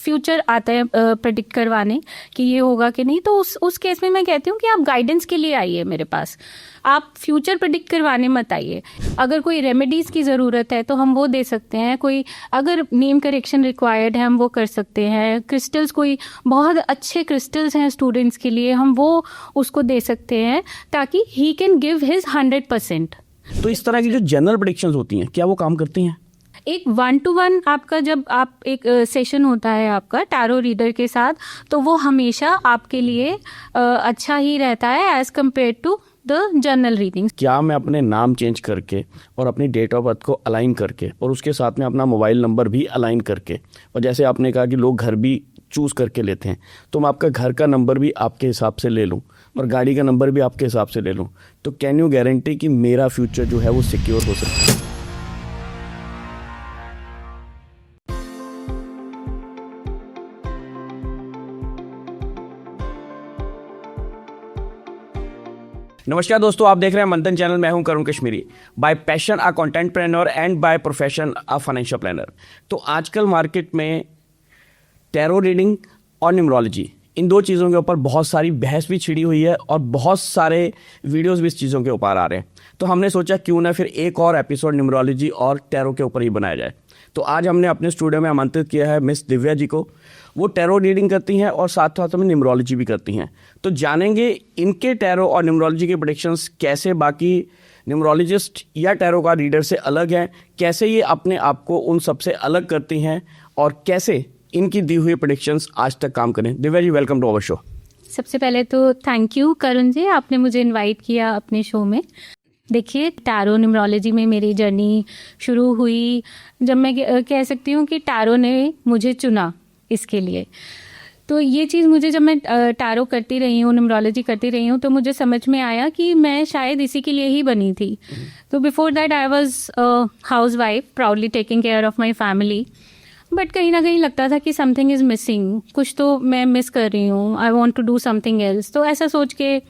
Future आता है predict करवाने कि ये होगा कि नहीं, तो उस केस में मैं कहती हूँ कि आप गाइडेंस के लिए आइए मेरे पास, आप फ्यूचर प्रेडिक्ट करवाने मत आइए। अगर कोई रेमेडीज़ की ज़रूरत है तो हम वो दे सकते हैं, कोई अगर नेम करेक्शन रिक्वायर्ड है हम वो कर सकते हैं, क्रिस्टल्स कोई बहुत अच्छे क्रिस्टल्स हैं स्टूडेंट्स के लिए हम वो उसको दे सकते हैं ताकि ही कैन गिव हिज 100%। तो इस तरह की जो जनरल प्रेडिक्शंस होती हैं क्या वो काम करती हैं? एक 1-to-1 आपका जब आप एक सेशन होता है आपका टैरो रीडर के साथ, तो वो हमेशा आपके लिए अच्छा ही रहता है as compare to the general reading. क्या मैं अपने नाम चेंज करके और अपनी डेट ऑफ बर्थ को अलाइन करके और उसके साथ में अपना मोबाइल नंबर भी अलाइन करके, और जैसे आपने कहा कि लोग घर भी चूज़ करके लेते हैं, तो मैं आपका घर का नंबर भी आपके हिसाब से ले लूँ और गाड़ी का नंबर भी आपके हिसाब से ले लूँ, तो कैन यू गारंटी कि मेरा फ्यूचर जो है वो सिक्योर हो सकता है? नमस्कार दोस्तों, आप देख रहे हैं मंथन चैनल। मैं हूं Karun Kashmiri, by passion a contentpreneur and by profession a financial planner. तो आजकल मार्केट में टैरो रीडिंग और न्यूमरोलॉजी, इन दो चीज़ों के ऊपर बहुत सारी बहस भी छिड़ी हुई है और बहुत सारे वीडियोस भी इस चीज़ों के ऊपर आ रहे हैं। तो हमने सोचा क्यों ना फिर एक और एपिसोड न्यूमरोलॉजी और टैरो के ऊपर ही बनाया जाए। तो आज हमने अपने स्टूडियो में आमंत्रित किया है मिस दिव्या जी को। वो टैरो रीडिंग करती हैं और साथ साथ में न्यूमरोलॉजी भी करती हैं। तो जानेंगे इनके टैरो और न्यूमरोलॉजी के प्रेडिक्शंस कैसे बाकी न्यूमरोलॉजिस्ट या टैरो का रीडर से अलग हैं, कैसे ये अपने आप को उन सबसे अलग करती हैं और कैसे इनकी दी हुई प्रेडिक्शंस आज तक काम करें। Divya ji, welcome to our show. सबसे पहले तो थैंक यू करुण जी, आपने मुझे इनवाइट किया अपने शो में। देखिए, टैरो न्यूमरोलॉजी में मेरी जर्नी शुरू हुई जब मैं कह सकती हूँ कि टैरो ने मुझे चुना इसके लिए। तो ये चीज़ मुझे जब मैं टैरो करती रही हूँ, न्यूमरोलॉजी करती रही हूँ, तो मुझे समझ में आया कि मैं शायद इसी के लिए ही बनी थी। तो before that I was house wife, proudly taking care of my family, but कहीं ना कहीं लगता था कि समथिंग इज़ मिसिंग, कुछ तो मैं मिस कर रही हूँ, I want to do something else. तो ऐसा सोच के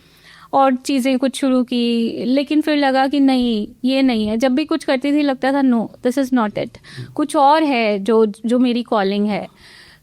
और चीज़ें कुछ शुरू की, लेकिन फिर लगा कि नहीं, ये नहीं है। जब भी कुछ करती थी लगता था no, this is not it, कुछ और है जो मेरी कॉलिंग है।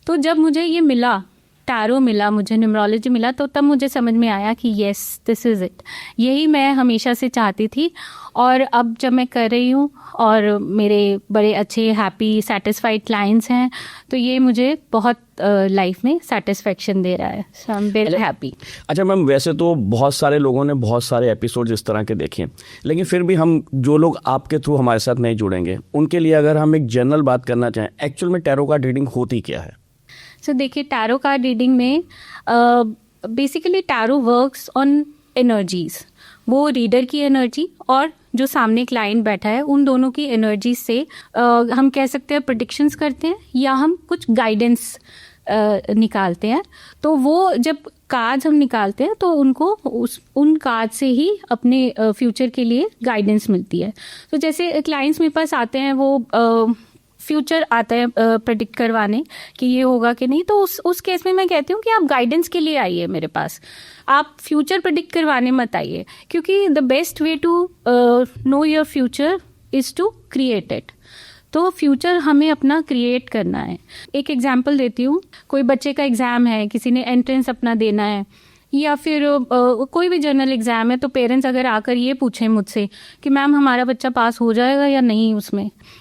तो जब मुझे ये मिला, टैरो मिला, मुझे न्यूमरोलॉजी मिला, तो तब मुझे समझ में आया कि येस, दिस इज़ इट, यही मैं हमेशा से चाहती थी। और अब जब मैं कर रही हूँ और मेरे बड़े अच्छे हैप्पी सेटिस्फाइड क्लाइंट्स हैं, तो ये मुझे बहुत लाइफ में सेटिस्फेक्शन दे रहा है। सो आई एम वेरी हैप्पी। अच्छा मैम, वैसे तो बहुत सारे लोगों ने बहुत सारे एपिसोड्स इस तरह के देखे, लेकिन फिर भी हम जो लोग आपके थ्रू हमारे साथ नहीं जुड़ेंगे, उनके लिए अगर हम एक जनरल बात करना चाहें, एक्चुअल में टैरो कार्ड रीडिंग होती क्या है? सो देखिए, टैरो कार्ड रीडिंग में basically tarot works on energies, वो रीडर की एनर्जी और जो सामने क्लाइंट बैठा है उन दोनों की एनर्जी से हम कह सकते हैं प्रेडिक्शंस करते हैं या हम कुछ गाइडेंस निकालते हैं। तो वो जब कार्ड्स हम निकालते हैं तो उनको उन कार्ड से ही अपने फ्यूचर के लिए गाइडेंस मिलती है। तो जैसे क्लाइंट्स मेरे पास आते हैं, वो फ्यूचर आता है प्रेडिक्ट करवाने कि ये होगा कि नहीं, तो उस केस में मैं कहती हूँ कि आप गाइडेंस के लिए आइए मेरे पास, आप फ्यूचर प्रेडिक्ट करवाने मत आइए, क्योंकि the best way to know your future is to create it. तो फ्यूचर हमें अपना क्रिएट करना है। एक एग्जांपल देती हूँ, कोई बच्चे का एग्ज़ाम है, किसी ने एंट्रेंस अपना देना है, या फिर कोई भी जनरल एग्ज़ाम है, तो पेरेंट्स अगर आकर ये पूछें मुझसे कि मैम हमारा बच्चा पास हो जाएगा या नहीं,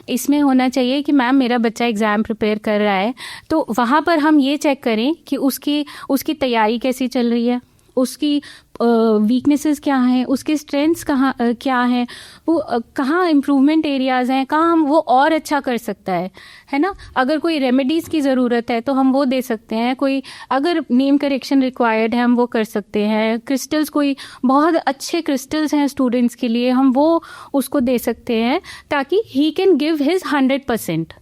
इसमें होना चाहिए कि मैम मेरा बच्चा एग्ज़ाम प्रिपेयर कर रहा है, तो वहाँ पर हम ये चेक करें कि उसकी तैयारी कैसी चल रही है, उसकी वीकनेसेस क्या हैं, उसके स्ट्रेंथ्स क्या हैं, वो कहाँ इम्प्रूवमेंट एरियाज़ हैं, कहाँ हम वो और अच्छा कर सकता है ना। अगर कोई रेमेडीज़ की ज़रूरत है तो हम वो दे सकते हैं, कोई अगर नेम करेक्शन रिक्वायर्ड है हम वो कर सकते हैं, क्रिस्टल्स कोई बहुत अच्छे क्रिस्टल्स हैं स्टूडेंट्स के लिए हम वो उसको दे सकते हैं ताकि ही कैन गिव हिज 100%,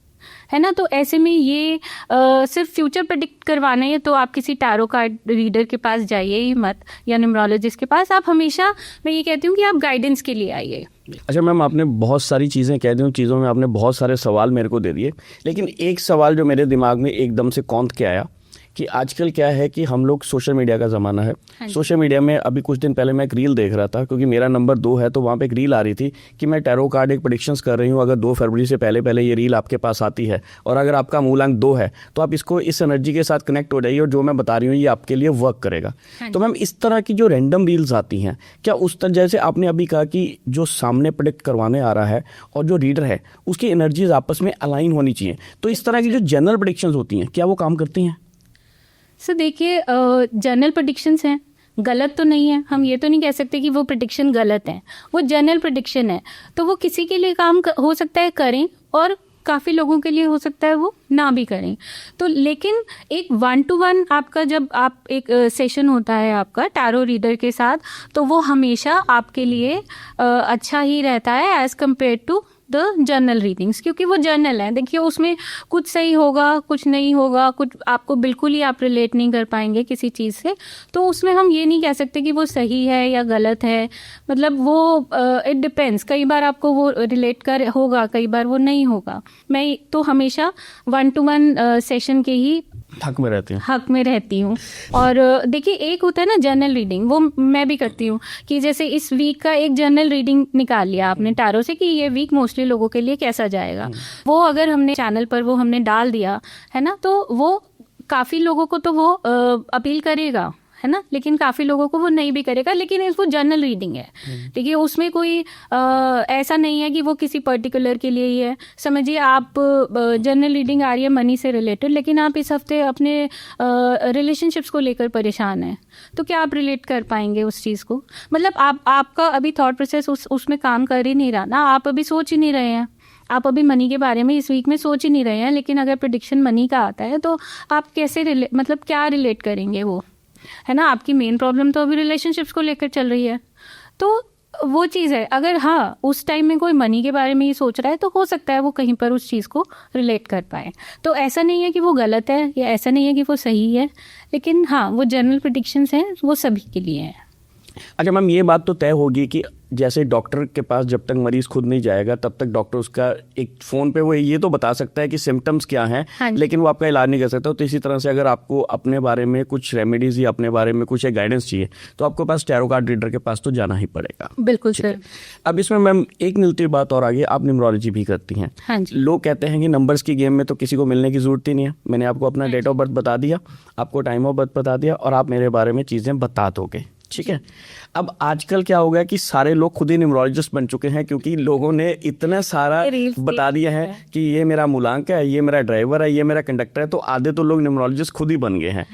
है ना। तो ऐसे में ये सिर्फ फ्यूचर प्रेडिक्ट करवाना है तो आप किसी टैरो कार्ड रीडर के पास जाइए ही मत, या न्यूमरोलॉजिस्ट के पास। आप हमेशा, मैं ये कहती हूँ कि आप गाइडेंस के लिए आइए। अच्छा मैम, आपने बहुत सारी चीज़ें कह दी, चीज़ों में आपने बहुत सारे सवाल मेरे को दे दिए, लेकिन एक सवाल जो मेरे दिमाग में एकदम से कौंध के आया कि आजकल क्या है कि हम लोग सोशल मीडिया का ज़माना है। सोशल मीडिया में अभी कुछ दिन पहले मैं एक रील देख रहा था, क्योंकि मेरा नंबर 2 है, तो वहाँ पे एक रील आ रही थी कि मैं टैरो कार्ड एक प्रेडिक्शंस कर रही हूँ, अगर 2 फरवरी से पहले ये रील आपके पास आती है और अगर आपका मूलांक 2 है तो आप इसको इस एनर्जी के साथ कनेक्ट हो जाइए और जो मैं बता रही हूँ ये आपके लिए वर्क करेगा। तो मैम इस तरह की जो रैंडम रील्स आती हैं, क्या उस तरह जैसे आपने अभी कहा कि जो सामने प्रेडिक्ट करवाने आ रहा है और जो रीडर है उसकी एनर्जीज आपस में अलाइन होनी चाहिए, तो इस तरह की जो जनरल प्रेडिक्शंस होती हैं क्या वो काम करती हैं? सो देखिए, जनरल प्रेडिक्शंस हैं, गलत तो नहीं है, हम ये तो नहीं कह सकते कि वो प्रेडिक्शन गलत है, वो जनरल प्रेडिक्शन है, तो वो किसी के लिए काम हो सकता है करें और काफ़ी लोगों के लिए हो सकता है वो ना भी करें। तो लेकिन एक 1-to-1 आपका जब आप एक सेशन होता है आपका टैरो रीडर के साथ, तो वो हमेशा आपके लिए अच्छा ही रहता है as compared to the journal readings, क्योंकि वो जर्नल है। देखिए उसमें कुछ सही होगा, कुछ नहीं होगा, कुछ आपको बिल्कुल ही आप रिलेट नहीं कर पाएंगे किसी चीज़ से, तो उसमें हम ये नहीं कह सकते कि वो सही है या गलत है। मतलब वो इट डिपेंड्स, कई बार आपको वो रिलेट कर होगा, कई बार वो नहीं होगा। मैं तो हमेशा 1-to-1 सेशन के ही हक में रहती हूँ। और देखिए एक होता है ना जर्नल रीडिंग, वो मैं भी करती हूँ कि जैसे इस वीक का एक जर्नल रीडिंग निकाल लिया आपने टैरो से कि ये वीक मोस्टली लोगों के लिए कैसा जाएगा। वो अगर हमने चैनल पर वो हमने डाल दिया है ना, तो वो काफ़ी लोगों को तो वो अपील करेगा, है ना, लेकिन काफ़ी लोगों को वो नहीं भी करेगा। लेकिन वो जर्नल रीडिंग है, देखिए उसमें कोई ऐसा नहीं है कि वो किसी पर्टिकुलर के लिए ही है। समझिए आप जर्नल रीडिंग आ रही है मनी से रिलेटेड, लेकिन आप इस हफ्ते अपने रिलेशनशिप्स को लेकर परेशान हैं, तो क्या आप रिलेट कर पाएंगे उस चीज़ को? मतलब आपका अभी थॉट प्रोसेस उसमें काम कर ही नहीं रहा ना, आप अभी सोच ही नहीं रहे हैं, आप अभी मनी के बारे में इस वीक में सोच ही नहीं रहे हैं। लेकिन अगर प्रेडिक्शन मनी का आता है तो आप कैसे मतलब क्या रिलेट करेंगे वो, है ना? आपकी मेन प्रॉब्लम तो अभी रिलेशनशिप्स को लेकर चल रही है, तो वो चीज़ है। अगर हाँ उस टाइम में कोई मनी के बारे में ही सोच रहा है तो हो सकता है वो कहीं पर उस चीज़ को रिलेट कर पाए। तो ऐसा नहीं है कि वो गलत है या ऐसा नहीं है कि वो सही है, लेकिन हाँ वो जनरल प्रेडिक्शंस हैं, वो सभी के लिए हैं। अच्छा मैम, ये बात तो तय होगी कि जैसे डॉक्टर के पास जब तक मरीज खुद नहीं जाएगा तब तक डॉक्टर उसका एक फ़ोन पे वो ये तो बता सकता है कि सिम्टम्स क्या हैं, हाँ, लेकिन वो आपका इलाज नहीं कर सकता। तो इसी तरह से अगर आपको अपने बारे में कुछ रेमेडीज़ या अपने बारे में कुछ एक गाइडेंस चाहिए तो आपको पास टैरो कार्ड रीडर के पास तो जाना ही पड़ेगा। बिल्कुल सर। अब इसमें मैम एक मिलती बात और आगे, आप न्यूमरोलॉजी भी करती हैं। हाँ जी। लोग कहते हैं कि नंबर्स की गेम में तो किसी को मिलने की ज़रूरत ही नहीं है, मैंने आपको अपना डेट ऑफ बर्थ बता दिया, आपको टाइम ऑफ बर्थ बता दिया और आप मेरे बारे में चीज़ें बता दोगे, ठीक है। अब आजकल क्या हो गया कि सारे लोग खुद ही न्यूमरोलॉजिस्ट बन चुके हैं, क्योंकि लोगों ने इतना सारा बता दिया है कि ये मेरा मूलांक है, ये मेरा ड्राइवर है, ये मेरा कंडक्टर है, तो आधे तो लोग न्यूमरोलॉजिस्ट खुद ही बन गए हैं।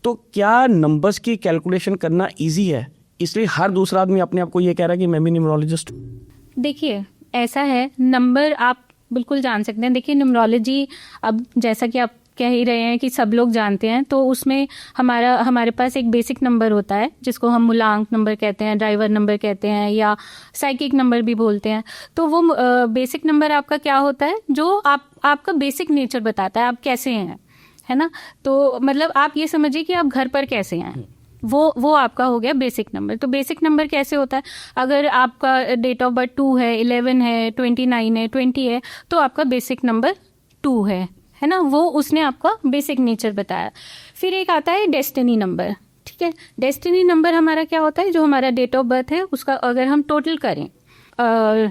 तो क्या नंबर्स की कैलकुलेशन करना ईजी है, इसलिए हर दूसरा आदमी अपने आप को ये कह रहा है कि मैं भी न्यूमरोलॉजिस्ट हूँ? देखिए ऐसा है, नंबर आप बिल्कुल जान सकते हैं। देखिए न्यूमरोलॉजी, अब जैसा कि आप कह ही रहे हैं कि सब लोग जानते हैं, तो उसमें हमारे पास एक बेसिक नंबर होता है जिसको हम मूलांक नंबर कहते हैं, ड्राइवर नंबर कहते हैं या साइकिक नंबर भी बोलते हैं। तो वो बेसिक नंबर आपका क्या होता है, जो आपका बेसिक नेचर बताता है, आप कैसे हैं, है ना। तो मतलब आप ये समझिए कि आप घर पर कैसे हैं, वो आपका हो गया बेसिक नंबर। तो बेसिक नंबर कैसे होता है, अगर आपका डेट ऑफ बर्थ 2 है, 11 है, 29 है, 20 है, तो आपका बेसिक नंबर 2 है ना। वो उसने आपका बेसिक नेचर बताया। फिर एक आता है डेस्टिनी नंबर, ठीक है। डेस्टिनी नंबर हमारा क्या होता है, जो हमारा डेट ऑफ बर्थ है उसका अगर हम टोटल करें,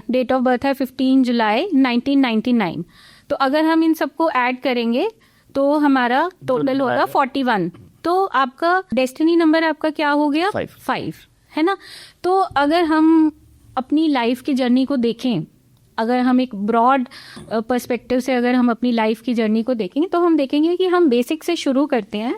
डेट ऑफ बर्थ है 15 जुलाई 1999, तो अगर हम इन सबको ऐड करेंगे तो हमारा टोटल होगा 41। तो आपका डेस्टिनी नंबर आपका क्या हो गया, 5, है ना। तो अगर हम अपनी लाइफ की जर्नी को देखें, अगर हम एक ब्रॉड पर्सपेक्टिव से अगर हम अपनी लाइफ की जर्नी को देखेंगे तो हम देखेंगे कि हम बेसिक से शुरू करते हैं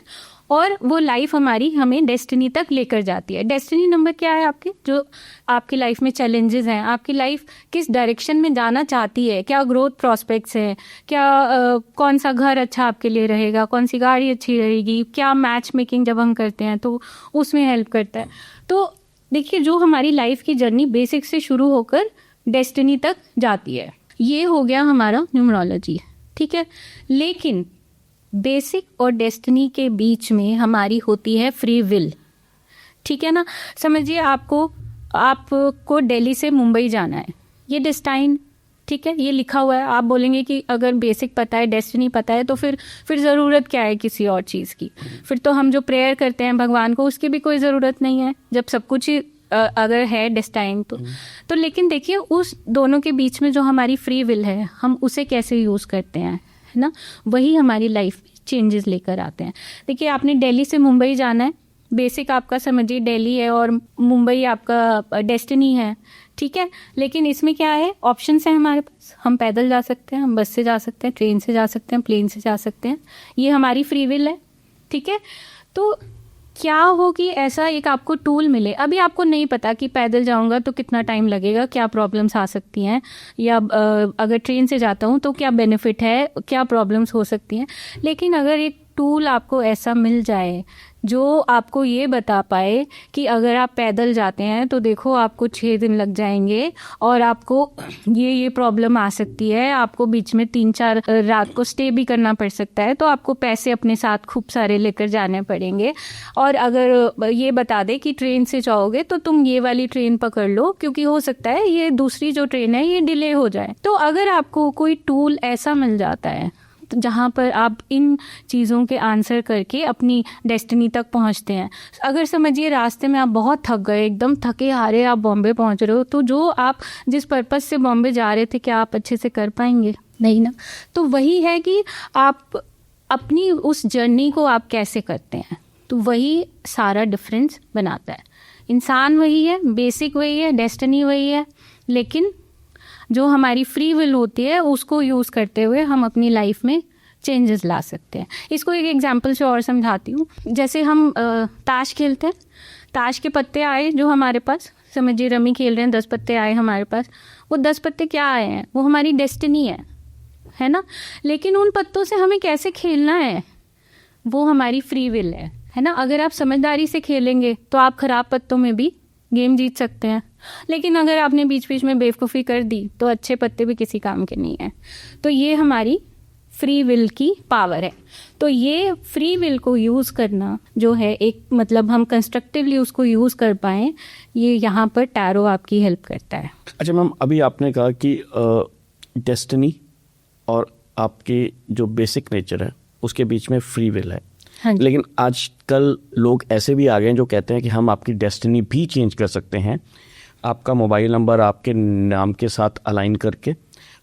और वो लाइफ हमारी हमें डेस्टिनी तक लेकर जाती है। डेस्टिनी नंबर क्या है आपके, जो आपकी लाइफ में चैलेंजेस हैं, आपकी लाइफ किस डायरेक्शन में जाना चाहती है, क्या ग्रोथ प्रॉस्पेक्ट्स हैं, क्या कौन सा घर अच्छा आपके लिए रहेगा, कौन सी गाड़ी अच्छी रहेगी, क्या मैच मेकिंग जब हम करते हैं तो उसमें हेल्प करता है। तो देखिए जो हमारी लाइफ की जर्नी बेसिक से शुरू होकर डेस्टिनी तक जाती है, ये हो गया हमारा न्यूमरोलॉजी, ठीक है। लेकिन बेसिक और डेस्टिनी के बीच में हमारी होती है फ्री विल, ठीक है ना। समझिए आपको दिल्ली से मुंबई जाना है, ये ठीक है, ये लिखा हुआ है। आप बोलेंगे कि अगर बेसिक पता है, डेस्टिनी पता है, तो फिर ज़रूरत क्या है किसी और चीज़ की? फिर तो हम जो प्रेयर करते हैं भगवान को, उसकी भी कोई ज़रूरत नहीं है, जब सब कुछ ही अगर है डेस्टाइन तो लेकिन देखिए, उस दोनों के बीच में जो हमारी फ्री विल है, हम उसे कैसे यूज़ करते हैं, है ना, वही हमारी लाइफ में चेंजेस लेकर आते हैं। देखिए, आपने दिल्ली से मुंबई जाना है, बेसिक आपका समझिए दिल्ली है और मुंबई आपका डेस्टिनी है, ठीक है। लेकिन इसमें क्या है, ऑप्शंस हैं हमारे पास। हम पैदल जा सकते हैं, हम बस से जा सकते हैं, ट्रेन से जा सकते हैं, प्लेन से जा सकते हैं। ये हमारी फ्री विल है, ठीक है। तो क्या हो कि ऐसा एक आपको टूल मिले। अभी आपको नहीं पता कि पैदल जाऊंगा तो कितना टाइम लगेगा, क्या प्रॉब्लम्स आ सकती हैं, या अगर ट्रेन से जाता हूँ तो क्या बेनिफिट है, क्या प्रॉब्लम्स हो सकती हैं। लेकिन अगर एक टूल आपको ऐसा मिल जाए जो आपको ये बता पाए कि अगर आप पैदल जाते हैं तो देखो आपको 6 दिन लग जाएंगे और आपको ये प्रॉब्लम आ सकती है, आपको बीच में 3-4 रात को स्टे भी करना पड़ सकता है, तो आपको पैसे अपने साथ खूब सारे लेकर जाने पड़ेंगे। और अगर ये बता दे कि ट्रेन से जाओगे तो तुम ये वाली ट्रेन पकड़ लो, क्योंकि हो सकता है ये दूसरी जो ट्रेन है ये डिले हो जाए। तो अगर आपको कोई टूल ऐसा मिल जाता है जहाँ पर आप इन चीज़ों के आंसर करके अपनी डेस्टिनी तक पहुँचते हैं। अगर समझिए रास्ते में आप बहुत थक गए, एकदम थके हारे आप बॉम्बे पहुँच रहे हो, तो जो आप जिस पर्पस से बॉम्बे जा रहे थे, क्या आप अच्छे से कर पाएंगे? नहीं ना। तो वही है कि आप अपनी उस जर्नी को आप कैसे करते हैं, तो वही सारा डिफरेंस बनाता है। इंसान वही है, बेसिक वही है, डेस्टिनी वही है, लेकिन जो हमारी फ्री विल होती है उसको यूज़ करते हुए हम अपनी लाइफ में चेंजेस ला सकते हैं। इसको एक एग्जांपल से और समझाती हूँ। जैसे हम ताश खेलते हैं, ताश के पत्ते आए जो हमारे पास, समझिए रमी खेल रहे हैं, 10 पत्ते आए हमारे पास। वो 10 पत्ते क्या आए हैं, वो हमारी डेस्टिनी है ना। लेकिन उन पत्तों से हमें कैसे खेलना है, वो हमारी फ्री विल है ना। अगर आप समझदारी से खेलेंगे तो आप खराब पत्तों में भी गेम जीत सकते हैं, लेकिन अगर आपने बीच बीच में बेवकूफ़ी कर दी तो अच्छे पत्ते भी किसी काम के नहीं हैं। तो ये हमारी फ्री विल की पावर है। तो ये फ्री विल को यूज़ करना जो है, एक मतलब हम कंस्ट्रक्टिवली उसको यूज़ कर पाएँ, ये यहाँ पर टैरो आपकी हेल्प करता है। अच्छा मैम, अभी आपने कहा कि डेस्टिनी और आपके जो बेसिक नेचर है उसके बीच में फ्री विल है। हाँ, लेकिन आजकल लोग ऐसे भी आ गए हैं जो कहते हैं कि हम आपकी डेस्टिनी भी चेंज कर सकते हैं, आपका मोबाइल नंबर आपके नाम के साथ अलाइन करके,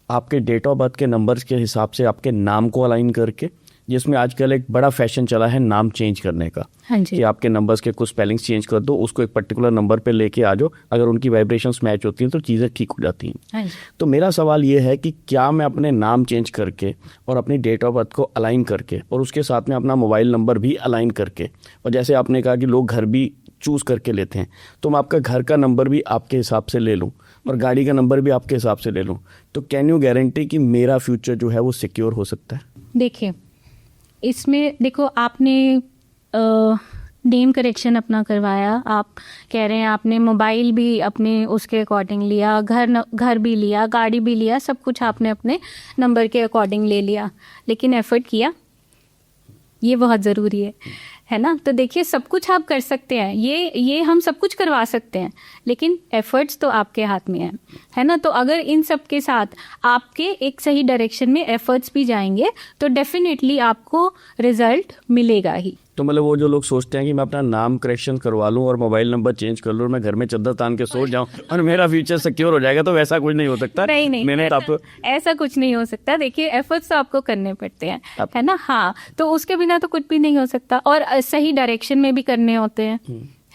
आपके डेट ऑफ बर्थ के नंबर्स के हिसाब से आपके नाम को अलाइन करके, जिसमें आजकल एक बड़ा फैशन चला है नाम चेंज करने का। हाँ जी। कि आपके नंबर्स के कुछ स्पेलिंग्स चेंज कर दो, उसको एक पर्टिकुलर नंबर पे लेके आ जाओ, अगर उनकी वाइब्रेशंस मैच होती हैं तो चीज़ें ठीक हो जाती हैं। हाँ जी। तो मेरा सवाल ये है कि क्या मैं अपने नाम चेंज करके और अपनी डेट ऑफ बर्थ को अलाइन करके और उसके साथ में अपना मोबाइल नंबर भी अलाइन करके, और जैसे आपने कहा कि लोग घर भी चूज़ करके लेते हैं, तो मैं आपका घर का नंबर भी आपके हिसाब से ले लूँ और गाड़ी का नंबर भी आपके हिसाब से ले लूँ, तो कैन यू गारंटी कि मेरा फ्यूचर जो है वो सिक्योर हो सकता है? देखिए, इसमें देखो, आपने नेम करेक्शन अपना करवाया, आप कह रहे हैं आपने मोबाइल भी अपने उसके अकॉर्डिंग लिया, घर भी लिया, गाड़ी भी लिया, सब कुछ आपने अपने नंबर के अकॉर्डिंग ले लिया, लेकिन एफर्ट किया, ये बहुत ज़रूरी है ना। तो देखिए, सब कुछ आप कर सकते हैं, ये हम सब कुछ करवा सकते हैं, लेकिन एफर्ट्स तो आपके हाथ में है ना। तो अगर इन सब के साथ आपके एक सही डायरेक्शन में एफर्ट्स भी जाएंगे तो डेफिनेटली आपको रिजल्ट मिलेगा ही। तो मतलब वो जो लोग सोचते हैं कि मैं अपना नाम करेक्शन करवा लूं और मोबाइल नंबर चेंज कर लूं और मैं घर में चद्दर तान के सो जाऊं और मेरा फ्यूचर सिक्योर हो जाएगा, तो वैसा कुछ नहीं हो सकता। नहीं, मैंने ऐसा कुछ नहीं हो सकता। देखिए, एफर्ट्स तो आपको करने पड़ते हैं, है ना। हाँ, तो उसके बिना तो कुछ भी नहीं हो सकता, और सही डायरेक्शन में भी करने होते हैं,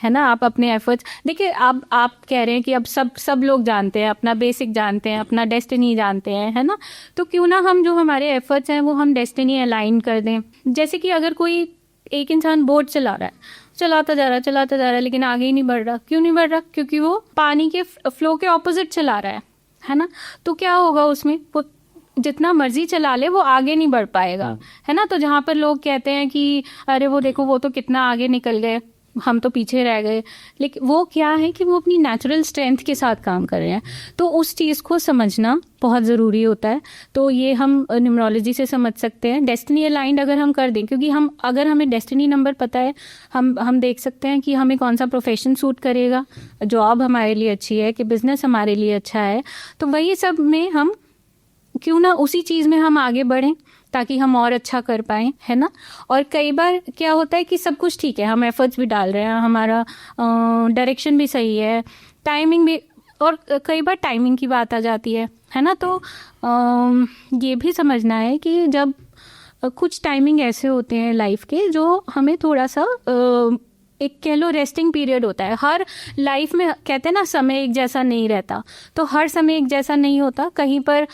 है ना। आप अपने एफर्ट्स देखिए, आप कह रहे हैं कि अब सब लोग जानते हैं, अपना बेसिक जानते हैं, अपना डेस्टिनी जानते हैं, है ना। तो क्यों ना हम जो हमारे एफर्ट्स हैं वो हम डेस्टिनी अलाइन कर दें। जैसे कि अगर कोई एक इंसान बोट चला रहा है, चलाता जा रहा है, लेकिन आगे ही नहीं बढ़ रहा। क्यों नहीं बढ़ रहा? क्योंकि वो पानी के फ्लो के ऑपोजिट चला रहा है ना। तो क्या होगा उसमें, वो जितना मर्जी चला ले वो आगे नहीं बढ़ पाएगा, है ना। तो जहाँ पर लोग कहते हैं कि अरे वो देखो वो तो कितना आगे निकल गए, हम तो पीछे रह गए, लेकिन वो क्या है कि वो अपनी नेचुरल स्ट्रेंथ के साथ काम कर रहे हैं। तो उस चीज़ को समझना बहुत ज़रूरी होता है। तो ये हम न्यूमरोलॉजी से समझ सकते हैं, डेस्टिनी अलाइंड अगर हम कर दें, क्योंकि अगर हमें डेस्टिनी नंबर पता है, हम देख सकते हैं कि हमें कौन सा प्रोफेशन सूट करेगा, जॉब हमारे लिए अच्छी है कि बिजनेस हमारे लिए अच्छा है। तो वही सब में हम क्यों ना उसी चीज़ में हम आगे बढ़ें ताकि हम और अच्छा कर पाएं, है ना। और कई बार क्या होता है कि सब कुछ ठीक है, हम एफर्ट्स भी डाल रहे हैं, हमारा डायरेक्शन भी सही है, टाइमिंग भी, और कई बार टाइमिंग की बात आ जाती है ना। तो ये भी समझना है कि जब कुछ टाइमिंग ऐसे होते हैं लाइफ के जो हमें थोड़ा सा एक कह लो रेस्टिंग पीरियड होता है। हर लाइफ में कहते हैं ना समय एक जैसा नहीं रहता, तो हर समय एक जैसा नहीं होता। कहीं पर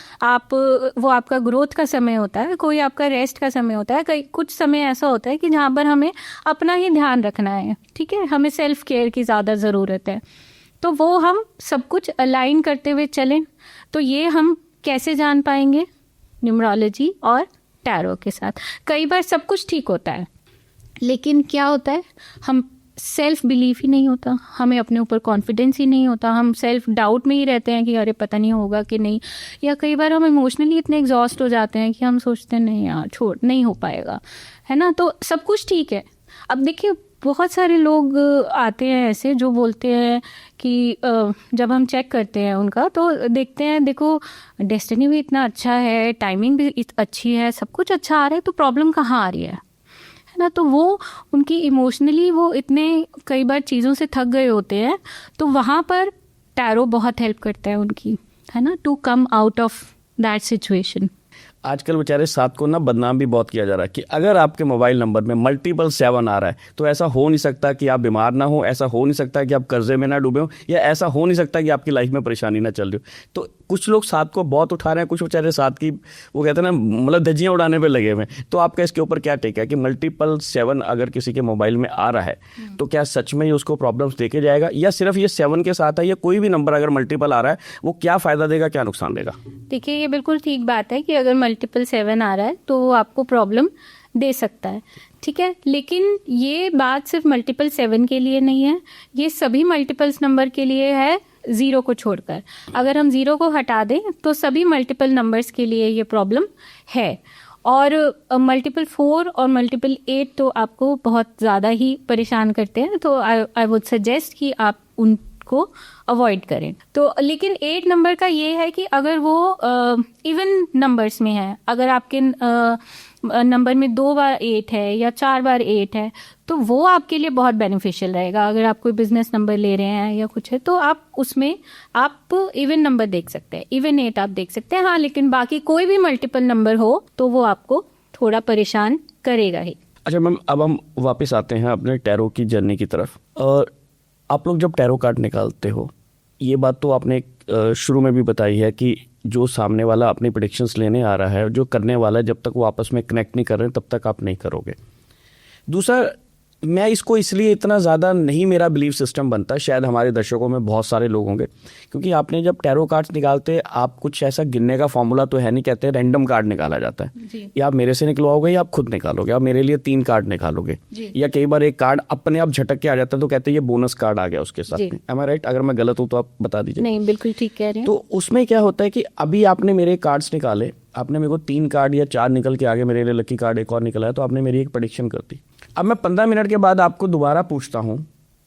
वो आपका ग्रोथ का समय होता है, कोई आपका रेस्ट का समय होता है, कई कुछ समय ऐसा होता है कि जहाँ पर हमें अपना ही ध्यान रखना है, ठीक है, हमें सेल्फ केयर की ज़्यादा ज़रूरत है। तो वो हम सब कुछ अलाइन करते हुए चलें। तो ये हम कैसे जान पाएंगे? न्यूमरोलॉजी और टैरो के साथ। कई बार सब कुछ ठीक होता है, लेकिन क्या होता है, हम सेल्फ बिलीफ ही नहीं होता, हमें अपने ऊपर कॉन्फिडेंस ही नहीं होता, हम सेल्फ डाउट में ही रहते हैं कि अरे पता नहीं होगा कि नहीं। या कई बार हम इमोशनली इतने एग्जॉस्ट हो जाते हैं कि हम सोचते हैं नहीं यार छोड़, नहीं हो पाएगा, है ना। तो सब कुछ ठीक है। अब देखिए बहुत सारे लोग आते हैं ऐसे जो बोलते हैं कि जब हम चेक करते हैं उनका तो देखते हैं देखो डेस्टिनी भी इतना अच्छा है, टाइमिंग भी अच्छी है, सब कुछ अच्छा आ रहा है, तो प्रॉब्लम कहाँ आ रही है ना। तो वो उनकी इमोशनली वो इतने कई बार चीज़ों से थक गए होते हैं, तो वहाँ पर टैरो बहुत हेल्प करता है उनकी, है ना, to come out of that situation. आजकल बेचारे 7 को ना बदनाम भी बहुत किया जा रहा है कि अगर आपके मोबाइल नंबर में मल्टीपल 7 आ रहा है तो ऐसा हो नहीं सकता कि आप बीमार ना हो, ऐसा हो नहीं सकता कि आप कर्जे में ना डूबे हो, या ऐसा हो नहीं सकता कि आपकी लाइफ में परेशानी ना चल रही हो। तो कुछ लोग 7 को बहुत उठा रहे हैं, कुछ बेचारे 7 की वो कहते हैं ना मतलब धज्जियाँ उड़ाने पर लगे हुए हैं। तो आपका इसके ऊपर क्या टेक है कि मल्टीपल 7 अगर किसी के मोबाइल में आ रहा है तो क्या सच में ही उसको प्रॉब्लम्स देके जाएगा, या सिर्फ ये 7 के साथ है, या कोई भी नंबर अगर मल्टीपल आ रहा है वो क्या फ़ायदा देगा, क्या नुकसान देगा? देखिए ये बिल्कुल ठीक बात है कि अगर मल्टीपल 7 आ रहा है तो वो आपको प्रॉब्लम दे सकता है, ठीक है। लेकिन ये बात सिर्फ मल्टीपल 7 के लिए नहीं है, ये सभी मल्टीपल्स नंबर के लिए है, 0 को छोड़कर। अगर हम 0 को हटा दें तो सभी मल्टीपल नंबर्स के लिए ये प्रॉब्लम है। और मल्टीपल 4 और मल्टीपल 8 तो आपको बहुत ज़्यादा ही परेशान करते हैं, तो आई वुड सजेस्ट कि आप उनको अवॉइड करें। तो लेकिन 8 नंबर का ये है कि अगर वो इवन नंबर्स में है, अगर आपके नंबर में 2 बार 8 है या 4 बार 8 है, तो वो आपके लिए बहुत बेनिफिशियल रहेगा। अगर आप कोई बिजनेस नंबर ले रहे हैं या कुछ है तो आप उसमें आप इवन नंबर देख सकते हैं, इवन 8 आप देख सकते हैं। हाँ, लेकिन बाकी कोई भी मल्टीपल नंबर हो तो वो आपको थोड़ा परेशान करेगा ही। अच्छा मैम, अब हम वापस आते हैं अपने टैरो की जर्नी की तरफ। और आप लोग जब टैरो कार्ड निकालते हो, ये बात तो आपने शुरू में भी बताई है कि जो सामने वाला अपनी प्रेडिक्शंस लेने आ रहा है, जो करने वाला है, जब तक वो आपस में कनेक्ट नहीं कर रहे हैं तब तक आप नहीं करोगे। दूसरा, मैं इसको इसलिए इतना ज़्यादा नहीं मेरा बिलीफ सिस्टम बनता, शायद हमारे दर्शकों में बहुत सारे लोग होंगे, क्योंकि आपने जब टैरो कार्ड्स निकालते आप कुछ ऐसा गिनने का फॉर्मूला तो है नहीं, कहते हैं रैंडम कार्ड निकाला जाता है, या आप मेरे से निकलवाओगे या आप खुद निकालोगे, आप मेरे लिए 3 कार्ड निकालोगे, या कई बार एक कार्ड अपने आप झटक के आ जाता है तो कहते हैं ये बोनस कार्ड आ गया उसके साथ में। एम आई राइट? अगर मैं गलत हूँ तो आप बता दीजिए। नहीं, बिल्कुल ठीक कह रहे हैं। तो उसमें क्या होता है कि अभी आपने मेरे कार्ड्स निकाले, आपने मेरे को 3 कार्ड या 4 निकल के आगे मेरे लिए लकी कार्ड एक और निकला है, तो आपने मेरी एक प्रेडिक्शन कर दी। अब मैं 15 मिनट के बाद आपको दोबारा पूछता हूं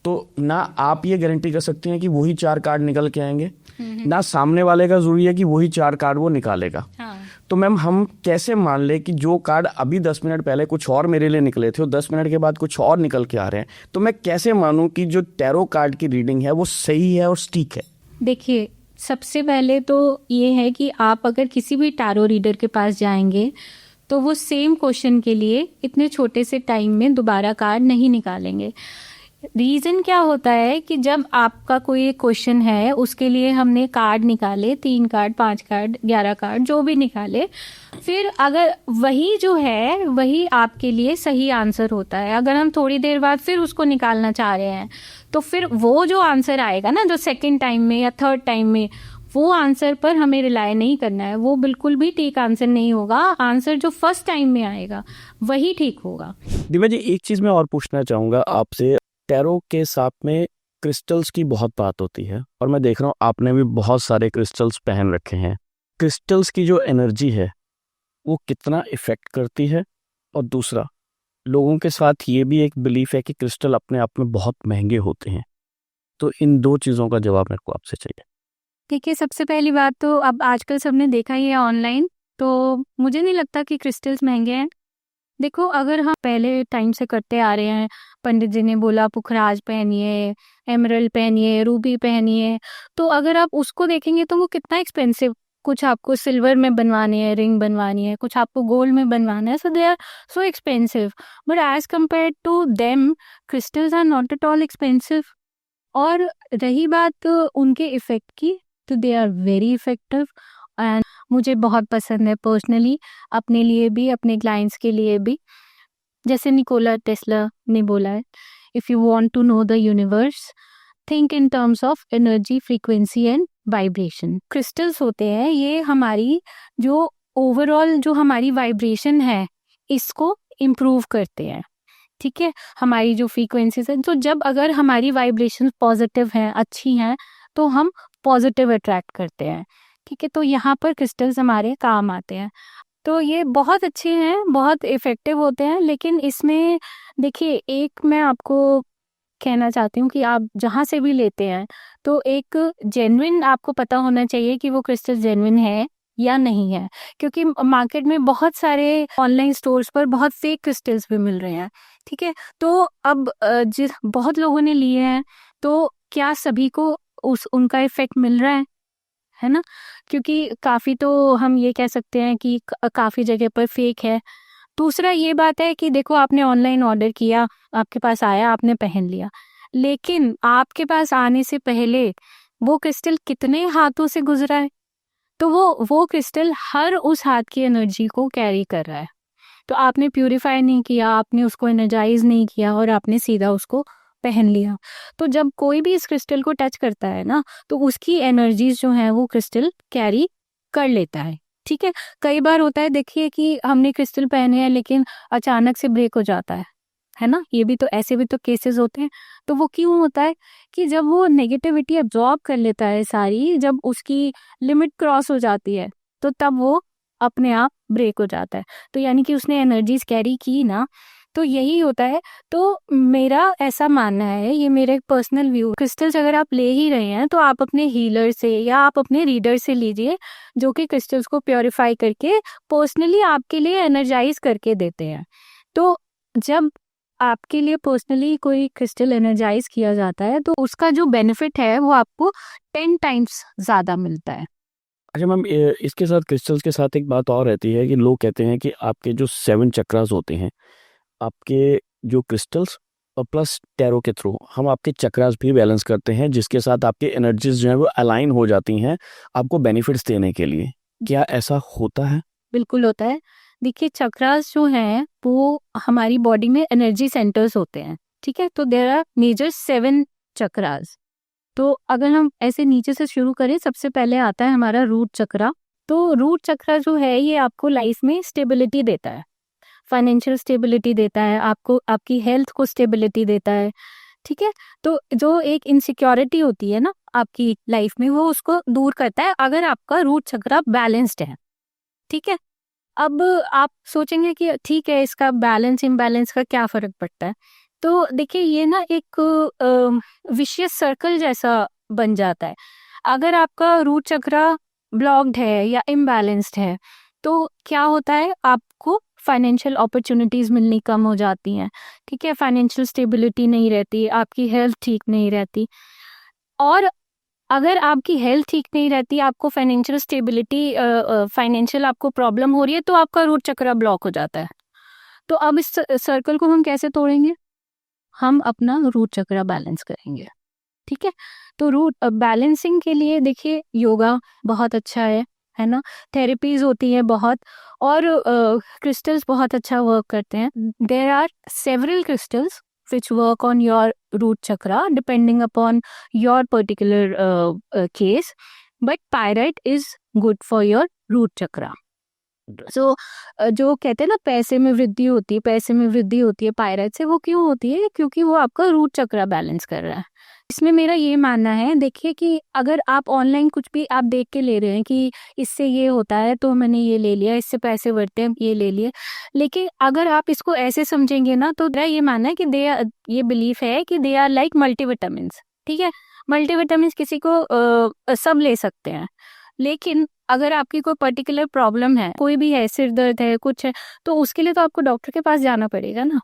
तो ना आप ये गारंटी कर सकते हैं कि वही 4 कार्ड निकल के आएंगे, ना सामने वाले का जरूरी है कि वही 4 कार्ड वो निकालेगा। हाँ। तो मैम हम कैसे मान ले कि जो कार्ड अभी 10 मिनट पहले कुछ और मेरे लिए निकले थे और 10 मिनट के बाद कुछ और निकल के आ रहे हैं, तो मैं कैसे मानूं कि जो टैरो कार्ड की रीडिंग है वो सही है और सटीक है? देखिए, सबसे पहले तो ये है कि आप अगर किसी भी टैरो रीडर के पास जाएंगे तो वो सेम क्वेश्चन के लिए इतने छोटे से टाइम में दोबारा कार्ड नहीं निकालेंगे। रीज़न क्या होता है कि जब आपका कोई क्वेश्चन है उसके लिए हमने कार्ड निकाले, 3 कार्ड, 5 कार्ड, 11 कार्ड, जो भी निकाले, फिर अगर वही जो है वही आपके लिए सही आंसर होता है, अगर हम थोड़ी देर बाद फिर उसको निकालना चाह रहे हैं तो फिर वो जो आंसर आएगा ना, जो सेकेंड टाइम में या थर्ड टाइम में, वो आंसर पर हमें रिलाई नहीं करना है। वो बिल्कुल भी ठीक आंसर नहीं होगा। आंसर जो फर्स्ट टाइम में आएगा वही ठीक होगा। दिव्या जी, एक चीज़ मैं और पूछना चाहूँगा आपसे। टैरो के साथ में क्रिस्टल्स की बहुत बात होती है और मैं देख रहा हूँ आपने भी बहुत सारे क्रिस्टल्स पहन रखे हैं। क्रिस्टल्स की जो एनर्जी है वो कितना इफ़ेक्ट करती है? और दूसरा, लोगों के साथ ये भी एक बिलीफ है कि क्रिस्टल अपने आप में बहुत महंगे होते हैं। तो इन 2 चीज़ों का जवाब मेरे को आपसे चाहिए। देखिए, सबसे पहली बात तो अब आजकल सबने देखा ही है ऑनलाइन, तो मुझे नहीं लगता कि क्रिस्टल्स महंगे हैं। देखो, अगर हम पहले टाइम से करते आ रहे हैं, पंडित जी ने बोला पुखराज पहनिए, एमरल्ड पहनिए, रूबी पहनिए, तो अगर आप उसको देखेंगे तो वो कितना एक्सपेंसिव, कुछ आपको सिल्वर में बनवानी है, रिंग बनवानी है, कुछ आपको गोल्ड में बनवाना है, so they are so expensive, but as compare to them crystals are not at all expensive. और रही बात उनके इफेक्ट की, तो they are very effective and मुझे बहुत पसंद है पर्सनली, अपने लिए भी, अपने क्लाइंट्स के लिए भी। जैसे निकोला टेस्ला ने बोला है, if you want to know the universe, think in terms of energy, frequency and vibration. Crystals होते हैं, ये हमारी जो ओवरऑल जो हमारी वाइब्रेशन है, इसको इम्प्रूव करते हैं। ठीक है, हमारी जो फ्रीक्वेंसीज है, तो जब अगर हमारी वाइब्रेशन पॉजिटिव हैं, अच्छी हैं, तो हम पॉजिटिव अट्रैक्ट करते हैं। ठीक है, तो यहाँ पर क्रिस्टल्स हमारे काम आते हैं। तो ये बहुत अच्छे हैं, बहुत इफेक्टिव होते हैं, लेकिन इसमें देखिए, एक मैं आपको कहना चाहती हूँ कि आप जहाँ से भी लेते हैं, तो एक जेन्युइन आपको पता होना चाहिए कि वो क्रिस्टल जेन्युइन है या नहीं है, क्योंकि मार्केट में बहुत सारे ऑनलाइन स्टोर्स पर बहुत फेक क्रिस्टल्स भी मिल रहे हैं। ठीक है, तो अब जिस बहुत लोगों ने लिए हैं, तो क्या सभी को उनका इफेक्ट मिल रहा है ना? क्योंकि काफ़ी तो हम ये कह सकते हैं कि काफ़ी जगह पर फेक है। दूसरा ये बात है कि देखो, आपने ऑनलाइन ऑर्डर किया, आपके पास आया, आपने पहन लिया, लेकिन आपके पास आने से पहले वो क्रिस्टल कितने हाथों से गुजरा है, तो वो क्रिस्टल हर उस हाथ की एनर्जी को कैरी कर रहा है। तो आपने प्यूरिफाई नहीं किया, आपने उसको एनर्जाइज नहीं किया, और आपने सीधा उसको पहन लिया। तो जब कोई भी इस क्रिस्टल को टच करता है ना, तो उसकी एनर्जीज जो है वो क्रिस्टल कैरी कर लेता है। ठीक है, कई बार होता है, देखिए, कि हमने क्रिस्टल पहने हैं लेकिन अचानक से ब्रेक हो जाता है ना? ये भी तो, ऐसे भी तो केसेस होते हैं। तो वो क्यों होता है कि जब वो नेगेटिविटी एब्जॉर्ब कर लेता है सारी, जब उसकी लिमिट क्रॉस हो जाती है, तो तब वो अपने आप ब्रेक हो जाता है। तो यानी कि उसने एनर्जीज कैरी की ना, तो यही होता है। तो मेरा ऐसा मानना है, ये मेरा एक पर्सनल व्यू, क्रिस्टल्स अगर आप ले ही रहे हैं, तो आप अपने हीलर से या आप अपने रीडर से लीजिए, जो कि क्रिस्टल्स को प्योरीफाई करके पर्सनली आपके लिए एनर्जाइज करके देते हैं। तो जब आपके लिए पर्सनली कोई क्रिस्टल एनर्जाइज किया जाता है, तो उसका जो बेनिफिट है वो आपको 10 टाइम्स ज़्यादा मिलता है। अच्छा मैम, इसके साथ क्रिस्टल्स के साथ एक बात और रहती है कि लोग कहते हैं कि आपके जो 7 चक्रास होते हैं, आपके जो क्रिस्टल्स और प्लस टैरो के थ्रू हम आपके चक्रास भी बैलेंस करते हैं, जिसके साथ आपके एनर्जीज जो है वो अलाइन हो जाती हैं आपको बेनिफिट्स देने के लिए। क्या ऐसा होता है? बिल्कुल होता है। देखिए, चक्रास जो हैं वो हमारी बॉडी में एनर्जी सेंटर्स होते हैं। ठीक है, तो देयर आर मेजर 7 चक्रास। तो अगर हम ऐसे नीचे से शुरू करें, सबसे पहले आता है हमारा रूट चक्रा। तो रूट चक्रा जो है, ये आपको लाइफ में स्टेबिलिटी देता है, फाइनेंशियल स्टेबिलिटी देता है, आपको आपकी हेल्थ को स्टेबिलिटी देता है। ठीक है, तो जो एक इनसिक्योरिटी होती है ना आपकी लाइफ में, वो उसको दूर करता है अगर आपका रूट चक्रा बैलेंस्ड है। ठीक है, अब आप सोचेंगे कि ठीक है, इसका बैलेंस इम्बैलेंस का क्या फर्क पड़ता है? तो देखिए, ये ना एक विशियस सर्कल जैसा बन जाता है। अगर आपका रूट चक्रा ब्लॉक्ड है या इम्बैलेंस्ड है, तो क्या होता है, आपको फाइनेंशियल अपॉर्चुनिटीज मिलनी कम हो जाती हैं। ठीक है, फाइनेंशियल स्टेबिलिटी नहीं रहती, आपकी हेल्थ ठीक नहीं रहती। और अगर आपकी हेल्थ ठीक नहीं रहती, आपको फाइनेंशियल स्टेबिलिटी, फाइनेंशियल आपको प्रॉब्लम हो रही है, तो आपका रूट चक्रा ब्लॉक हो जाता है। तो अब इस सर्कल को हम कैसे तोड़ेंगे? हम अपना रूट चक्रा बैलेंस करेंगे। ठीक है, तो रूट बैलेंसिंग के लिए देखिए, योगा बहुत अच्छा है ना? थेरेपीज होती है बहुत, और क्रिस्टल्स बहुत अच्छा वर्क करते हैं। There are several crystals which work on your root chakra depending upon your particular case, but pyrite is good for your root chakra. So जो कहते हैं ना, पैसे में वृद्धि होती है, पैसे में वृद्धि होती है पायराइट से, वो क्यों होती है? क्योंकि वो आपका रूट चक्रा बैलेंस कर रहा है। इसमें मेरा ये मानना है, देखिए, कि अगर आप ऑनलाइन कुछ भी आप देख के ले रहे हैं कि इससे ये होता है, तो मैंने ये ले लिया, इससे पैसे बढ़ते हैं, ये ले लिए, लेकिन अगर आप इसको ऐसे समझेंगे ना, तो मेरा ये मानना है कि ये बिलीफ है कि दे आर लाइक मल्टीविटामिन्स। ठीक है, मल्टीविटामिन किसी को सब ले सकते हैं, लेकिन अगर आपकी कोई पर्टिकुलर प्रॉब्लम है, कोई भी है, सिर दर्द है, कुछ है, तो उसके लिए तो आपको डॉक्टर के पास जाना पड़ेगा ना।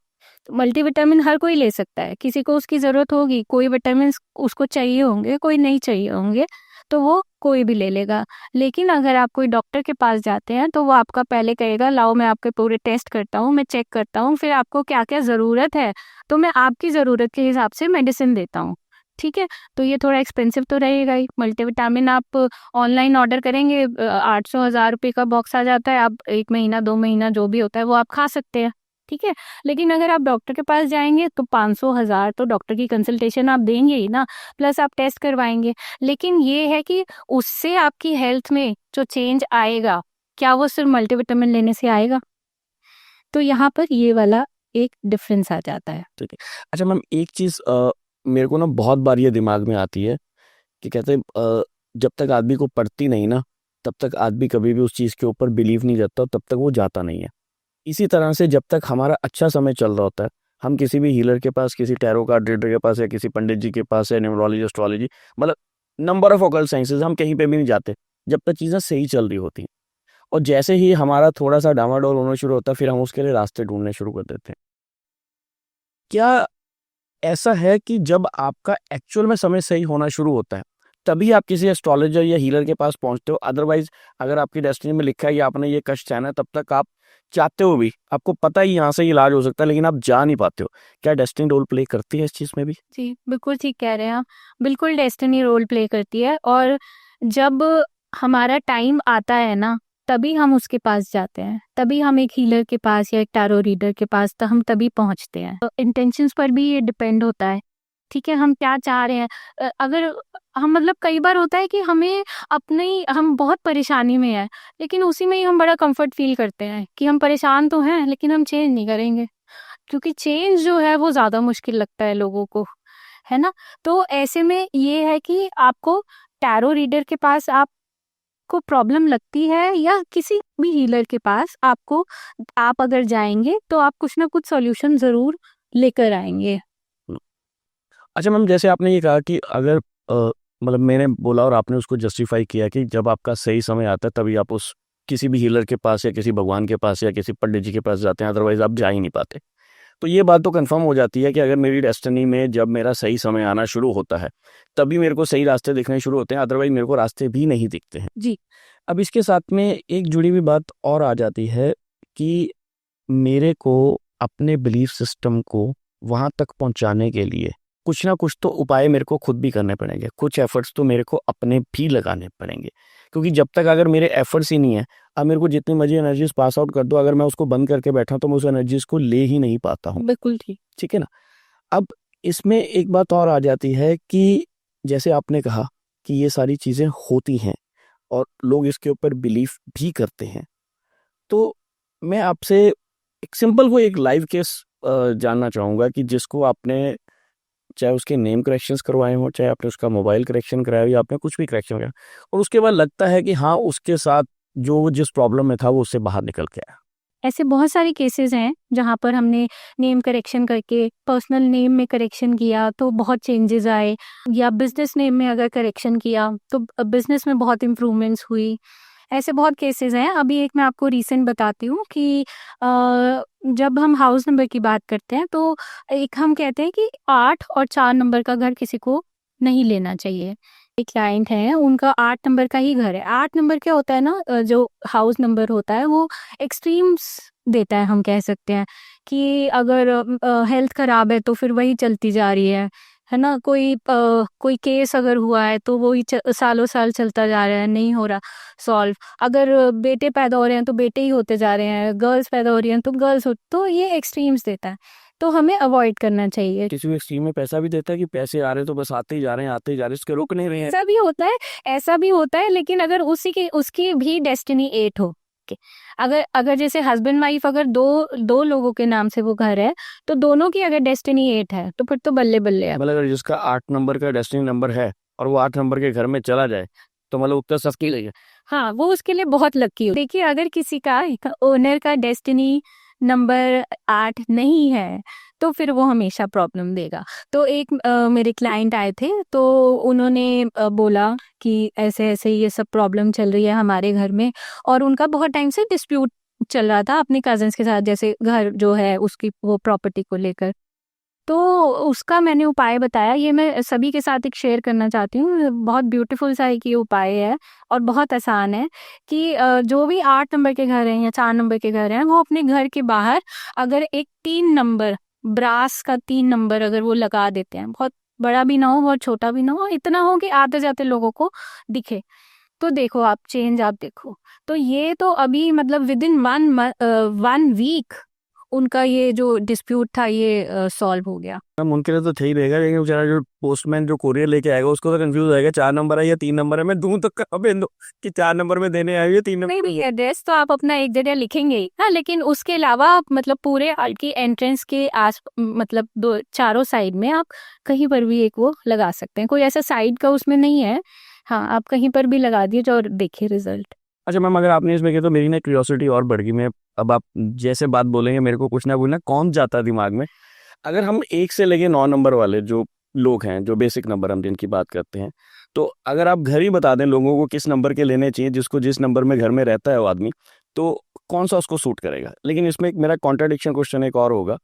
तो मल्टीविटामिन हर कोई ले सकता है, किसी को उसकी ज़रूरत होगी, कोई विटामिन उसको चाहिए होंगे, कोई नहीं चाहिए होंगे, तो वो कोई भी ले लेगा। लेकिन अगर आप कोई डॉक्टर के पास जाते हैं तो वो आपका पहले कहेगा लाओ मैं आपके पूरे टेस्ट करता हूँ, मैं चेक करता हूँ, फिर आपको क्या क्या ज़रूरत है तो मैं आपकी ज़रूरत के हिसाब से मेडिसिन देता हूँ। ठीक है, तो ये थोड़ा एक्सपेंसिव तो रहेगा ही। मल्टीविटामिन आप ऑनलाइन ऑर्डर करेंगे 800-1000 रुपये का बॉक्स आ जाता है, आप 1 महीना 2 महीना जो भी होता है वो आप खा सकते हैं। ठीक है, लेकिन अगर आप डॉक्टर के पास जाएंगे तो 500-1000 तो डॉक्टर की कंसल्टेशन आप देंगे ही ना, प्लस आप टेस्ट करवाएंगे। लेकिन ये है कि उससे आपकी हेल्थ में जो चेंज आएगा, क्या वो सिर्फ मल्टीविटामिन लेने से आएगा? तो यहाँ पर ये वाला एक डिफरेंस आ जाता है। ठीक है। अच्छा मैम, एक चीज़ मेरे को ना बहुत बार ये दिमाग में आती है कि कहते हैं जब तक आदमी को पड़ती नहीं ना, तब तक आदमी कभी भी उस चीज़ के ऊपर बिलीव नहीं करता, तब तक वो जाता नहीं है। इसी तरह से जब तक हमारा अच्छा समय चल रहा होता है, हम किसी भी हीलर के पास, किसी टैरो कार्ड रीडर के पास या किसी पंडित जी के पास या न्यूमरोलॉजी, एस्ट्रोलॉजी, मतलब नंबर ऑफ ऑकल्ट साइंसेज, हम कहीं पे भी नहीं जाते जब तक चीज़ें सही चल रही होती हैं। और जैसे ही हमारा थोड़ा सा डामाडोल होना शुरू होता है, फिर हम उसके लिए रास्ते ढूंढने शुरू कर देते हैं। क्या ऐसा है कि जब आपका एक्चुअल में समय सही होना शुरू होता है, तभी आप किसी एस्ट्रोलॉजर या हीलर के पास पहुंचते हो? अदरवाइज अगर आपकी डेस्टिनी में लिखा है कि आपने ये कष्ट सहना है, तब तक आप चाहते हो भी, आपको पता ही यहाँ से इलाज हो सकता है, लेकिन आप जा नहीं पाते हो। क्या डेस्टिनी रोल प्ले करती है इस चीज़ में भी? जी, बिल्कुल ठीक कह रहे हैं आप। बिल्कुल डेस्टिनी रोल प्ले करती है, और जब हमारा टाइम आता है ना, तभी हम उसके पास जाते हैं, तभी हम एक हीलर के पास या एक टैरो रीडर के पास तो हम तभी पहुंचते हैं। तो इंटेंशंस पर भी ये डिपेंड होता है। ठीक है, हम क्या चाह रहे हैं। अगर हम, मतलब कई बार होता है कि हमें अपनी, हम बहुत परेशानी में है, लेकिन उसी में ही हम बड़ा कंफर्ट फील करते हैं कि हम परेशान तो हैं लेकिन हम चेंज नहीं करेंगे, क्योंकि चेंज जो है वो ज़्यादा मुश्किल लगता है लोगों को, है ना? तो ऐसे में ये है कि आपको टैरो रीडर के पास आपको प्रॉब्लम लगती है या किसी भी हीलर के पास, आपको, आप अगर जाएँगे तो आप कुछ ना कुछ सॉल्यूशन ज़रूर लेकर आएँगे। अच्छा मैम, जैसे आपने ये कहा कि अगर मतलब मैंने बोला और आपने उसको जस्टिफाई किया कि जब आपका सही समय आता है तभी आप उस किसी भी हीलर के पास या किसी भगवान के पास या किसी पंडित जी के पास जाते हैं, अदरवाइज आप जा ही नहीं पाते। तो ये बात तो कंफर्म हो जाती है कि अगर मेरी डेस्टिनी में जब मेरा सही समय आना शुरू होता है, तभी मेरे को सही रास्ते दिखने शुरू होते हैं, अदरवाइज मेरे को रास्ते भी नहीं दिखते हैं। जी। अब इसके साथ में एक जुड़ी हुई बात और आ जाती है कि मेरे को अपने बिलीफ सिस्टम को वहाँ तक पहुँचाने के लिए कुछ ना कुछ तो उपाय मेरे को खुद भी करने पड़ेंगे, कुछ एफर्ट्स तो मेरे को अपने भी लगाने पड़ेंगे। क्योंकि जब तक अगर मेरे एफर्ट्स ही नहीं है, अब मेरे को जितनी मर्जी एनर्जीज पास आउट कर दो, अगर मैं उसको बंद करके बैठा तो मैं उस एनर्जीज को ले ही नहीं पाता हूँ। बिल्कुल ठीक। ठीक है ना? अब इसमें एक बात और आ जाती है कि जैसे आपने कहा कि ये सारी चीज़ें होती हैं और लोग इसके ऊपर बिलीफ भी करते हैं। तो मैं आपसे एक सिंपल को एक लाइव केस जानना चाहूँगा कि जिसको आपने, चाहे उसके नेम करेक्शंस करवाए हों, चाहे आपने उसका मोबाइल करेक्शन कराया हो या आपने कुछ भी करेक्शन कराया, और उसके बाद लगता है कि हाँ, उसके साथ जो जिस प्रॉब्लम में था वो उससे बाहर निकल के आया। ऐसे बहुत सारे केसेस हैं जहाँ पर हमने नेम करेक्शन करके पर्सनल नेम में करेक्शन किया तो बहुत चेंजेस आए, या बिजनेस नेम में अगर करेक्शन किया तो बिजनेस में बहुत इम्प्रूवमेंट्स हुई। ऐसे बहुत केसेस हैं। अभी एक मैं आपको रीसेंट बताती हूँ कि जब हम हाउस नंबर की बात करते हैं तो एक हम कहते हैं कि 8 और 4 नंबर का घर किसी को नहीं लेना चाहिए। एक क्लाइंट है, उनका 8 नंबर का ही घर है। 8 नंबर क्या होता है ना, जो हाउस नंबर होता है वो एक्सट्रीम्स देता है, हम कह सकते हैं कि अगर हेल्थ खराब है तो फिर वही चलती जा रही है ना? कोई केस अगर हुआ है तो वो ही सालों साल चलता जा रहा है, नहीं हो रहा सॉल्व। अगर बेटे पैदा हो रहे हैं तो बेटे ही होते जा रहे हैं, गर्ल्स पैदा हो रही हैं तो गर्ल्स हो, तो ये एक्सट्रीम्स देता है, तो हमें अवॉइड करना चाहिए। किसी को एक्सट्रीम में पैसा भी देता है कि पैसे आ रहे हैं तो बस आते ही जा रहे हैं, आते ही जा रहे हैं, इसके रुक नहीं रहे हैं। ऐसा भी होता है, ऐसा भी होता है, लेकिन अगर उसकी भी डेस्टिनी 8 हो, okay, अगर अगर जैसे हस्बैंड वाइफ, अगर दो लोगों के नाम से वो घर है तो दोनों की अगर डेस्टिनी 8 है तो फिर तो बल्ले बल्ले है। मतलब अगर जिसका 8 नंबर का डेस्टिनी नंबर है और वो 8 नंबर के घर में चला जाए तो मतलब उत्तर सबकी लगे। हाँ, वो उसके लिए बहुत लकी हो। देखिए, अगर किसी का ओनर का डेस्टिनी नंबर 8 नहीं है तो फिर वो हमेशा प्रॉब्लम देगा। तो एक मेरे क्लाइंट आए थे, तो उन्होंने बोला कि ऐसे ऐसे ये सब प्रॉब्लम चल रही है हमारे घर में, और उनका बहुत टाइम से डिस्प्यूट चल रहा था अपने कजन्स के साथ, जैसे घर जो है उसकी वो प्रॉपर्टी को लेकर। तो उसका मैंने उपाय बताया, ये मैं सभी के साथ एक शेयर करना चाहती हूँ। बहुत ब्यूटीफुल सा एक ये उपाय है और बहुत आसान है कि जो भी 8 नंबर के घर हैं या 4 नंबर के घर हैं, वो अपने घर के बाहर अगर एक 3 नंबर, ब्रास का 3 नंबर अगर वो लगा देते हैं, बहुत बड़ा भी ना हो बहुत छोटा भी ना हो, इतना हो कि आते जाते लोगों को दिखे, तो देखो आप चेंज आप देखो। तो ये तो अभी मतलब विद इन 1 वीक उनका ये जो डिस्प्यूट था ये सॉल्व हो गया। मैम उनके लिए तो सही रहेगा, लेकिन बेचारा जो पोस्टमैन जो कोरियर लेके आएगा उसको तो कंफ्यूज हो जाएगा, 4 नंबर है या 3 नंबर है, मैं दूं तो कहाँ भेज दूं कि 4 नंबर में देने आई है 3 नंबर। नहीं भी एड्रेस तो आप अपना एक जगह लिखेंगे ही, हाँ, लेकिन उसके अलावा आप मतलब पूरे की एंट्रेंस के आस मतलब दो चारों साइड में आप कहीं पर भी एक वो लगा सकते हैं। कोई ऐसा साइड का उसमें नहीं है, हाँ, आप कहीं पर भी लगा दीजिए और देखिए रिजल्ट। अच्छा मैम, अगर आपने इसमें किया तो मेरी ना क्यूरियोसिटी और बढ़ गई। मैं अब आप जैसे बात बोलेंगे मेरे को कुछ ना कुछ ना कौन जाता है दिमाग में। अगर हम 1 से लेके 9 नंबर वाले जो लोग हैं, जो बेसिक नंबर हम जिनकी बात करते हैं, तो अगर आप घर ही बता दें लोगों को किस नंबर के लेने चाहिए, जिसको जिस नंबर में घर में रहता है वो आदमी, तो कौन सा उसको सूट करेगा। लेकिन इसमें एक मेरा कॉन्ट्राडिक्शन क्वेश्चन एक और होगा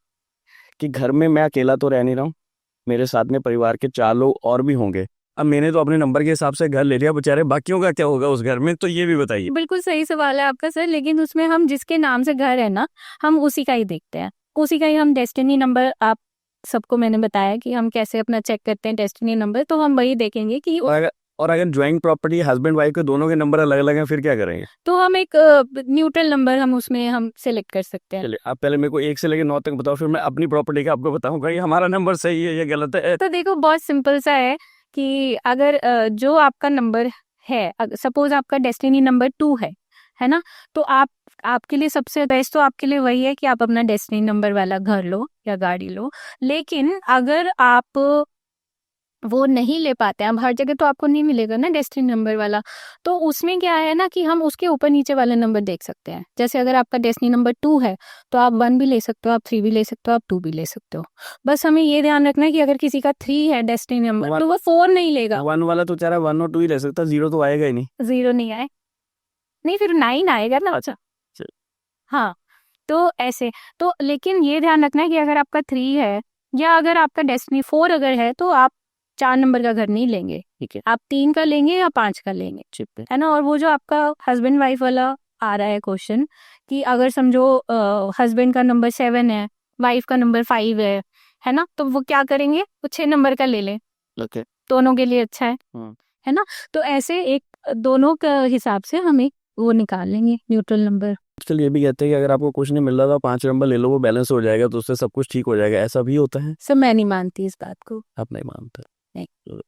कि घर में मैं अकेला तो रह नहीं रहा हूँ, मेरे साथ में परिवार के 4 लोग और भी होंगे। अब मैंने तो अपने नंबर के हिसाब से घर ले लिया, बेचारे बाकियों का क्या होगा उस घर में, तो ये भी बताइए। बिल्कुल सही सवाल है आपका सर, लेकिन उसमें हम जिसके नाम से घर है ना, हम उसी का ही देखते हैं, उसी का ही हम डेस्टिनी नंबर, आप सबको मैंने बताया कि हम कैसे अपना चेक करते हैं डेस्टिनी नंबर, तो हम वही देखेंगे कि और अगर ज्वाइंट प्रॉपर्टी हस्बैंड वाइफ के दोनों के नंबर अलग अलग हैं, फिर क्या करेंगे। तो हम एक न्यूट्रल नंबर हम उसमें हम सेलेक्ट कर सकते हैं। चलिए आप पहले मेरे को 1 से लेके 9 तक बताओ, फिर मैं अपनी प्रॉपर्टी का आपको बताऊंगा ये हमारा नंबर सही है या गलत है। तो देखो बहुत सिंपल सा है कि अगर जो आपका नंबर है, सपोज आपका डेस्टिनी नंबर 2 है ना, तो आपके लिए सबसे बेस्ट तो आपके लिए वही है कि आप अपना डेस्टिनी नंबर वाला घर लो या गाड़ी लो। लेकिन अगर आप वो नहीं ले पाते हैं, अब हर जगह तो आपको नहीं मिलेगा ना डेस्टिनी नंबर वाला, तो उसमें क्या है ना कि हम उसके ऊपर नीचे वाले नंबर देख सकते हैं। जैसे अगर आपका डेस्टिनी नंबर 2 है तो आप 1 भी ले सकते हो, आप 3 भी ले सकते हो, आप 2 भी ले सकते हो। बस हमें ये ध्यान रखना है कि अगर किसी का 3 है डेस्टिनी नंबर, तो वो 4 नहीं लेगा। 1 वाला तो चाहे 1 और 2 ही ले सकता, 0 तो आएगा ही नहीं। 0 नहीं आए, नहीं फिर 9 आएगा ना। अच्छा। हाँ, तो ऐसे, तो लेकिन ये ध्यान रखना है कि अगर आपका 3 है या अगर आपका डेस्टिनी 4 अगर है, तो आप 4 नंबर का घर नहीं लेंगे, ठीक है, आप 3 का लेंगे या 5 का लेंगे, ठीक है। है ना। और वो जो आपका हस्बैंड वाइफ वाला आ रहा है क्वेश्चन, कि अगर समझो हस्बैंड का नंबर 7 है, वाइफ का नंबर 5 है ना, तो वो क्या करेंगे, वो 6 नंबर का ले लें, ओके। दोनों के लिए अच्छा है ना। तो ऐसे एक दोनों का हिसाब से हम एक वो निकाल लेंगे न्यूट्रल नंबर। चलिए ये भी कहते हैं कि अगर आपको कुछ नहीं मिल रहा था 5 नंबर ले लो, वो बैलेंस हो जाएगा, तो उससे सब कुछ ठीक हो जाएगा, ऐसा भी होता है। सब मैं नहीं मानती इस बात को। आप नहीं मानते। नहीं।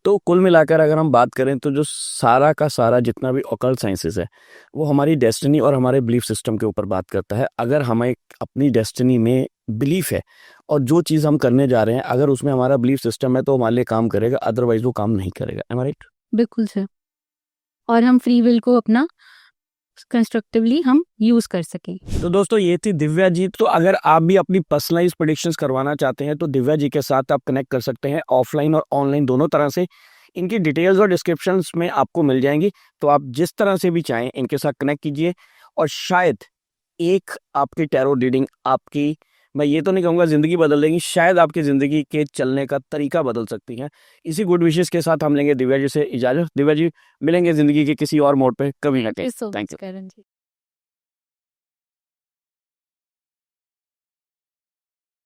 तो कुल मिलाकर अगर हम बात करें तो जो सारा का सारा जितना भी ऑकल्ट साइंसेस है वो हमारी डेस्टिनी और हमारे बिलीफ सिस्टम के ऊपर बात करता है। अगर हमें अपनी डेस्टिनी में बिलीफ है और जो चीज़ हम करने जा रहे हैं अगर उसमें हमारा बिलीफ सिस्टम है तो हमारे लिए काम करेगा, अदरवाइज वो काम नहीं करेगा। एम आई राइट? बिल्कुल सर, और हम फ्री विल को अपना कंस्ट्रक्टिवली हम यूज कर सकें। तो दोस्तों ये थी दिव्या जी। तो अगर आप भी अपनी पर्सनलाइज प्रेडिक्शंस करवाना चाहते हैं तो दिव्या जी के साथ आप कनेक्ट कर सकते हैं, ऑफलाइन और ऑनलाइन दोनों तरह से। इनकी डिटेल्स और डिस्क्रिप्शंस में आपको मिल जाएंगी, तो आप जिस तरह से भी चाहें इनके साथ कनेक्ट कीजिए और शायद एक आपकी टैरो रीडिंग आपकी, मैं ये तो नहीं कहूँगा ज़िंदगी बदल देंगी, शायद आपकी ज़िंदगी के चलने का तरीका बदल सकती है। इसी गुड विशेस के साथ हम लेंगे दिव्या जी से इजाज़त। दिव्या जी मिलेंगे ज़िंदगी के किसी और मोड़ पे कभी ना कहीं। Thank you.